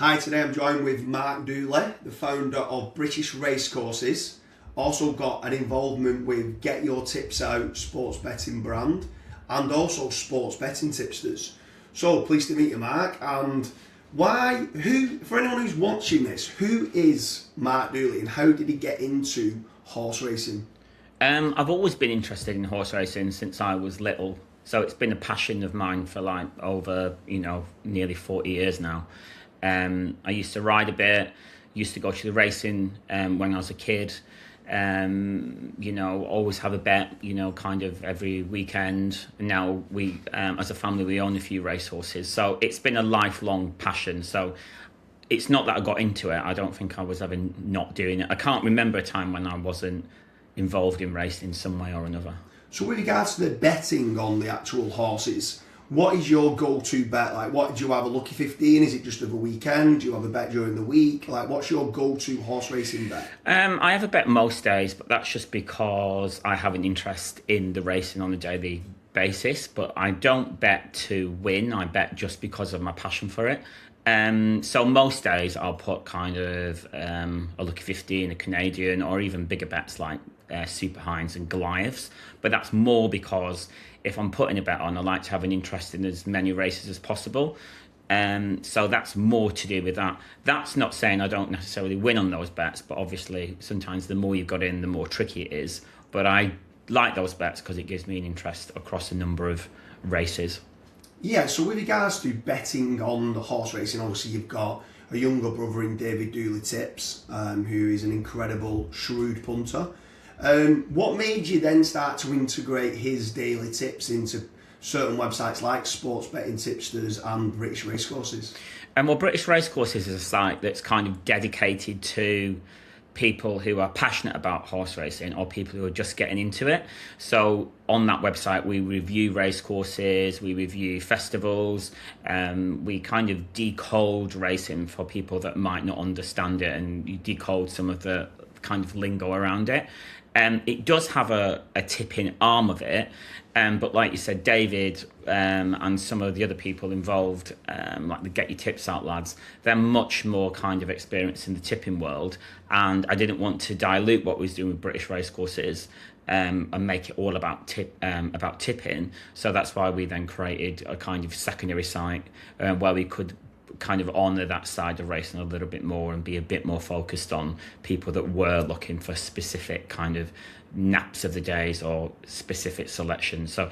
Hi, today I'm joined with Mark Dooley, the founder of British Racehorses. Also got an involvement with Getyourtipsout sports betting brand and also sports betting tipsters. So pleased to meet you, Mark. And for anyone who's watching this, who is Mark Dooley and how did he get into horse racing? I've always been interested in horse racing since I was little. So it's been a passion of mine for like over, nearly 40 years now. I used to ride a bit, used to go to the racing when I was a kid. Always have a bet, kind of every weekend. Now we, as a family, we own a few racehorses. So it's been a lifelong passion. So it's not that I got into it. I don't think I was ever not doing it. I can't remember a time when I wasn't involved in racing in some way or another. So with regards to the betting on the actual horses, what is your go-to bet? Like, what do you have a lucky 15? Is it just of a weekend? Do you have a bet during the week? Like, what's your go-to horse racing bet? I have a bet most days, but that's just because I have an interest in the racing on a daily basis. But I don't bet to win. I bet just because of my passion for it. So most days I'll put kind of a lucky 15, a Canadian, or even bigger bets like Super Hinds and Goliaths. But that's more because if I'm putting a bet on, I like to have an interest in as many races as possible. So that's more to do with that. That's not saying I don't necessarily win on those bets, but obviously sometimes the more you've got in, the more tricky it is. But I like those bets because it gives me an interest across a number of races. Yeah, so with regards to betting on the horse racing, obviously you've got a younger brother in David Dooley Tips, who is an incredible, shrewd punter. What made you then start to integrate his daily tips into certain websites like Sports Betting Tipsters and British Racehorses? Well, British Racehorses is a site that's kind of dedicated to people who are passionate about horse racing or people who are just getting into it. So on that website, we review racecourses, we review festivals, we kind of decode racing for people that might not understand it, and you decode some of the kind of lingo around it. It does have a tipping arm of it, but like you said, David and some of the other people involved, like the Getyourtipsout lads, they're much more kind of experienced in the tipping world, and I didn't want to dilute what we was doing with British Racecourses and make it all about tipping. So that's why we then created a kind of secondary site where we could kind of honour that side of racing a little bit more and be a bit more focused on people that were looking for specific kind of naps of the days or specific selections. So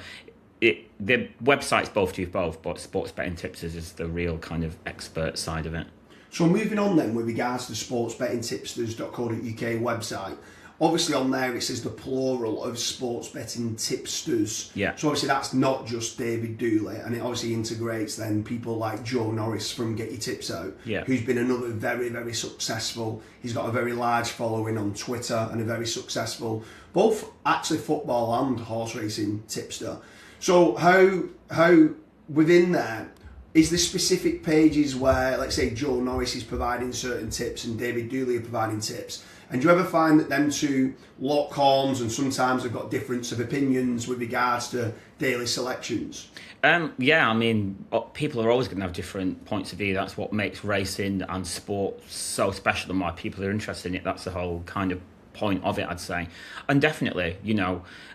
the websites both do both, but Sports Betting Tipsters is the real kind of expert side of it. So moving on then with regards to the sportsbettingtipsters.co.uk website, obviously on there it says the plural of sports betting tipsters. Yeah. So obviously that's not just David Dooley, and it obviously integrates then people like Joe Norris from Getyourtipsout, who's been another very, very successful. He's got a very large following on Twitter and a very successful, both actually football and horse racing tipster. So how within there, is there specific pages where, let's say, Joe Norris is providing certain tips and David Dooley are providing tips? And do you ever find that them two lock horns and sometimes have got difference of opinions with regards to daily selections? Yeah, I mean, people are always going to have different points of view. That's what makes racing and sport so special and why people are interested in it. That's the whole kind of point of it, I'd say. And definitely,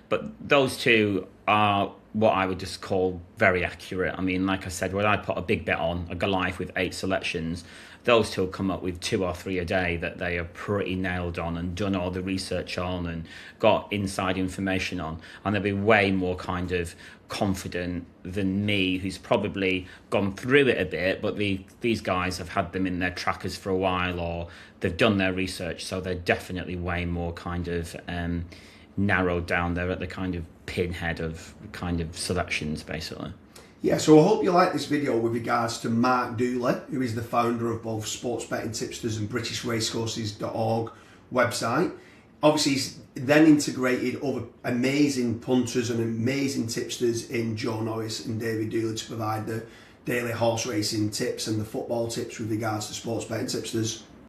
but those two are what I would just call very accurate. I mean, like I said, when I put a big bet on a Goliath with 8 selections, those two will come up with 2 or 3 a day that they are pretty nailed on and done all the research on and got inside information on. And they'll be way more kind of confident than me, who's probably gone through it a bit, but these guys have had them in their trackers for a while or they've done their research, so they're definitely way more kind of narrowed down. They're at the kind of pinhead of kind of selections, basically. Yeah, so I hope you like this video with regards to Mark Dooley, who is the founder of both Sports Betting Tipsters and British Racehorses.org website. Obviously, he's then integrated other amazing punters and amazing tipsters in Joe Norris and David Dooley to provide the daily horse racing tips and the football tips with regards to Sports Betting Tipsters.